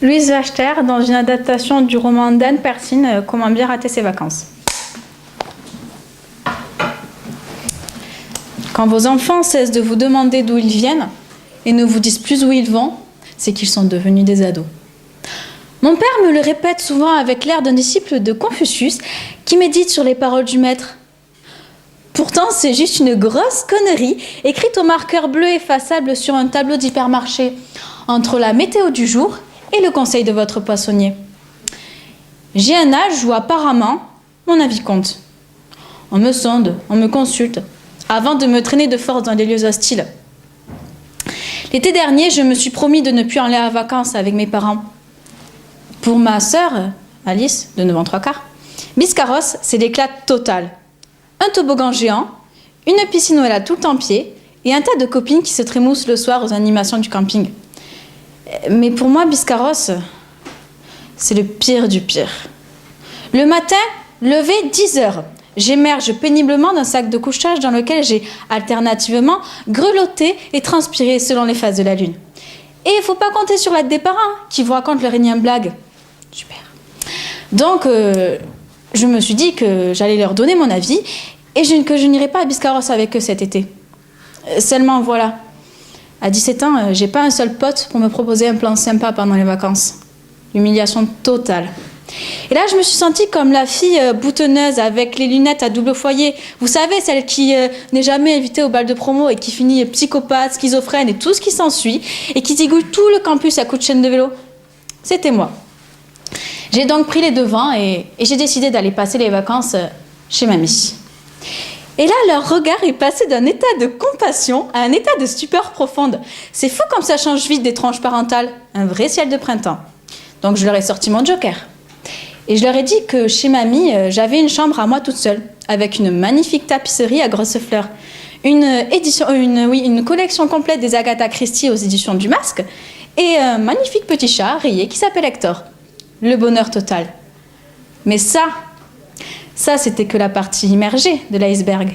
Louise Wachter, dans une adaptation du roman d'Anne Persine, Comment bien rater ses vacances. Quand vos enfants cessent de vous demander d'où ils viennent et ne vous disent plus où ils vont, c'est qu'ils sont devenus des ados. Mon père me le répète souvent avec l'air d'un disciple de Confucius qui médite sur les paroles du maître. Pourtant, c'est juste une grosse connerie écrite au marqueur bleu effaçable sur un tableau d'hypermarché entre la météo du jour et le conseil de votre poissonnier. J'ai un âge où apparemment, mon avis compte. On me sonde, on me consulte, avant de me traîner de force dans les lieux hostiles. L'été dernier, je me suis promis de ne plus aller en vacances avec mes parents. Pour ma sœur, Alice, de 9 ans 3/4, Biscarrosse, c'est l'éclat total. Un toboggan géant, une piscine à tout en pied et un tas de copines qui se trémoussent le soir aux animations du camping. Mais pour moi, Biscarrosse, c'est le pire du pire. Le matin, levé 10 heures, j'émerge péniblement d'un sac de couchage dans lequel j'ai alternativement grelotté et transpiré selon les phases de la lune. Et il ne faut pas compter sur l'aide des parents qui vous racontent leur énième blague. Super. Donc, je me suis dit que j'allais leur donner mon avis et que je n'irai pas à Biscarrosse avec eux cet été. Seulement, voilà. À 17 ans, j'ai pas un seul pote pour me proposer un plan sympa pendant les vacances. L'humiliation totale. Et là, je me suis sentie comme la fille boutonneuse avec les lunettes à double foyer. Vous savez, celle qui n'est jamais invitée au bal de promo et qui finit psychopathe, schizophrène et tout ce qui s'ensuit et qui zigouille tout le campus à coups de chaîne de vélo. C'était moi. J'ai donc pris les devants et j'ai décidé d'aller passer les vacances chez mamie. Et là, leur regard est passé d'un état de compassion à un état de stupeur profonde. C'est fou comme ça change vite des tranches parentales. Un vrai ciel de printemps. Donc je leur ai sorti mon joker. Et je leur ai dit que chez mamie, j'avais une chambre à moi toute seule, avec une magnifique tapisserie à grosses fleurs, une collection complète des Agatha Christie aux éditions du Masque, et un magnifique petit chat rayé qui s'appelle Hector. Le bonheur total. Mais ça c'était que la partie immergée de l'iceberg.